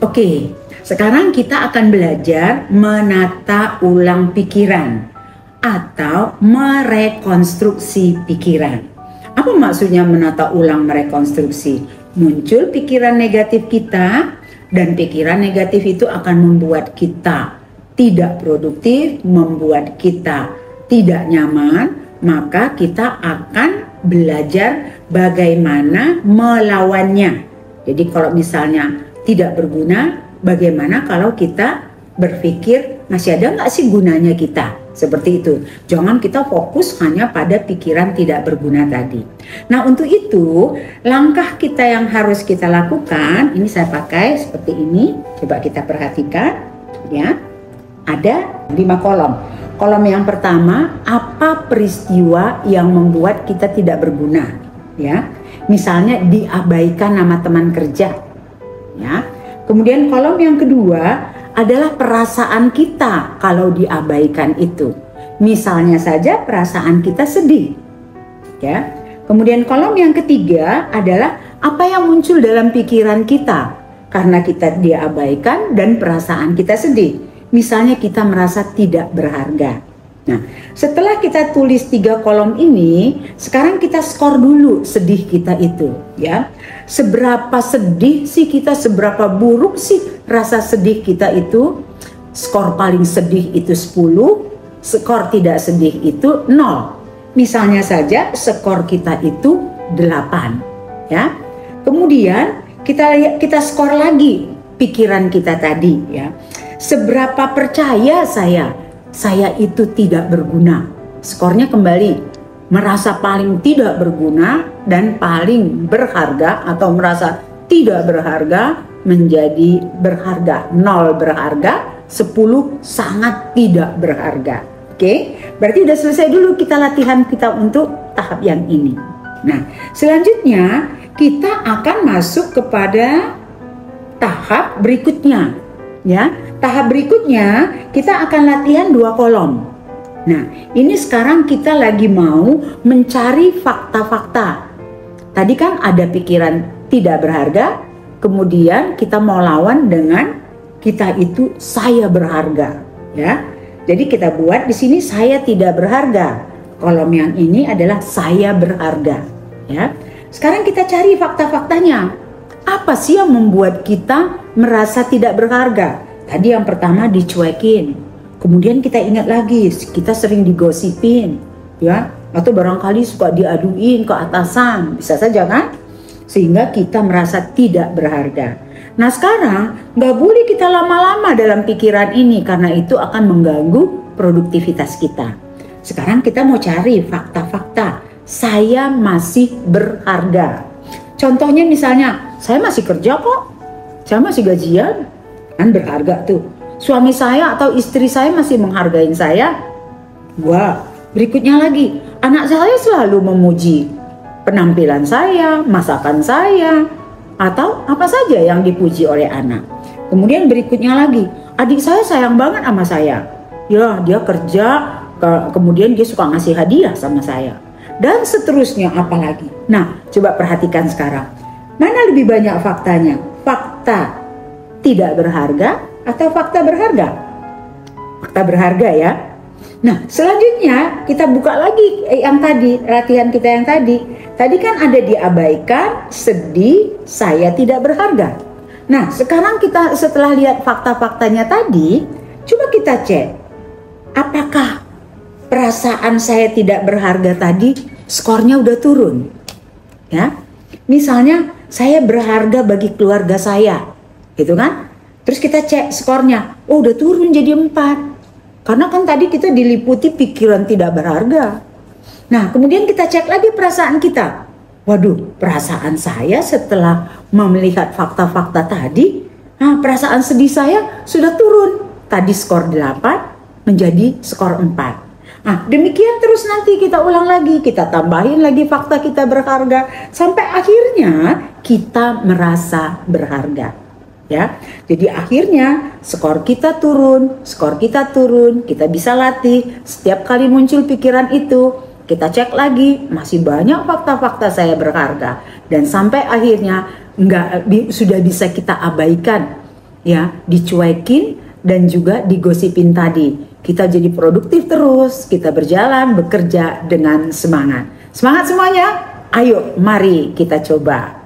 Oke, sekarang kita akan belajar menata ulang pikiran atau merekonstruksi pikiran. Apa maksudnya menata ulang merekonstruksi? Muncul pikiran negatif kita, dan pikiran negatif itu akan membuat kita tidak produktif, membuat kita tidak nyaman, maka kita akan belajar bagaimana melawannya. Jadi kalau misalnya tidak berguna, bagaimana kalau kita berpikir masih ada nggak sih gunanya kita? Seperti itu. Jangan kita fokus hanya pada pikiran tidak berguna tadi. Nah, untuk itu langkah kita yang harus kita lakukan, ini saya pakai seperti ini. Coba kita perhatikan ya. Ada 5 kolom. Kolom yang pertama, apa peristiwa yang membuat kita tidak berguna? Ya. Misalnya diabaikan nama teman kerja. Ya. Kemudian kolom yang kedua adalah perasaan kita kalau diabaikan itu. Misalnya saja perasaan kita sedih. Ya. Kemudian kolom yang ketiga adalah apa yang muncul dalam pikiran kita karena kita diabaikan dan perasaan kita sedih. Misalnya kita merasa tidak berharga. Nah, setelah kita tulis 3 kolom ini, sekarang kita skor dulu sedih kita itu, ya. Seberapa sedih sih kita, seberapa buruk sih rasa sedih kita itu? Skor paling sedih itu 10, skor tidak sedih itu 0. Misalnya saja skor kita itu 8, ya. Kemudian kita skor lagi pikiran kita tadi, ya. Seberapa percaya saya itu tidak berguna. Skornya kembali merasa paling tidak berguna dan paling berharga, atau merasa tidak berharga menjadi berharga. 0 berharga, 10 sangat tidak berharga. Oke, berarti udah selesai dulu kita latihan kita untuk tahap yang ini. Nah, selanjutnya kita akan masuk kepada tahap berikutnya, ya. Tahap berikutnya kita akan latihan 2 kolom. Nah, ini sekarang kita lagi mau mencari fakta-fakta. Tadi kan ada pikiran tidak berharga, kemudian kita mau lawan dengan kita itu saya berharga, ya. Jadi kita buat di sini saya tidak berharga. Kolom yang ini adalah saya berharga, ya. Sekarang kita cari fakta-faktanya. Apa sih yang membuat kita merasa tidak berharga? Tadi yang pertama dicuekin, kemudian kita ingat lagi kita sering digosipin, ya, atau barangkali suka diaduin ke atasan, bisa saja kan, sehingga kita merasa tidak berharga. Nah, sekarang nggak boleh kita lama-lama dalam pikiran ini karena itu akan mengganggu produktivitas kita. Sekarang kita mau cari fakta-fakta saya masih berharga. Contohnya misalnya saya masih kerja kok, saya masih gajian. Kan berharga tuh. Suami saya atau istri saya masih menghargai saya. Wah, berikutnya lagi, anak saya selalu memuji penampilan saya, masakan saya, atau apa saja yang dipuji oleh anak. Kemudian berikutnya lagi, adik saya sayang banget sama saya. Ya, dia kerja, kemudian dia suka ngasih hadiah sama saya. Dan seterusnya apalagi. Nah, coba perhatikan sekarang. Mana lebih banyak faktanya? Fakta tidak berharga atau fakta berharga? Fakta berharga, ya. Nah, selanjutnya kita buka lagi yang tadi, latihan kita yang tadi. Tadi kan ada diabaikan, sedih, saya tidak berharga. Nah, sekarang kita setelah lihat fakta-faktanya tadi, coba kita cek. Apakah perasaan saya tidak berharga tadi skornya udah turun? Ya. Misalnya saya berharga bagi keluarga saya. Gitu kan? Terus kita cek skornya, oh udah turun jadi 4. Karena kan tadi kita diliputi pikiran tidak berharga. Nah, kemudian kita cek lagi perasaan kita. Waduh, perasaan saya setelah melihat fakta-fakta tadi, nah perasaan sedih saya sudah turun. Tadi skor 8 menjadi skor 4. Nah, demikian terus nanti kita ulang lagi, kita tambahin lagi fakta kita berharga sampai akhirnya kita merasa berharga. Ya, jadi akhirnya skor kita turun, kita bisa latih setiap kali muncul pikiran itu, kita cek lagi masih banyak fakta-fakta saya berharga dan sampai akhirnya sudah bisa kita abaikan ya, dicuekin dan juga digosipin tadi. Kita jadi produktif terus, kita berjalan, bekerja dengan semangat. Semangat semuanya, ayo mari kita coba.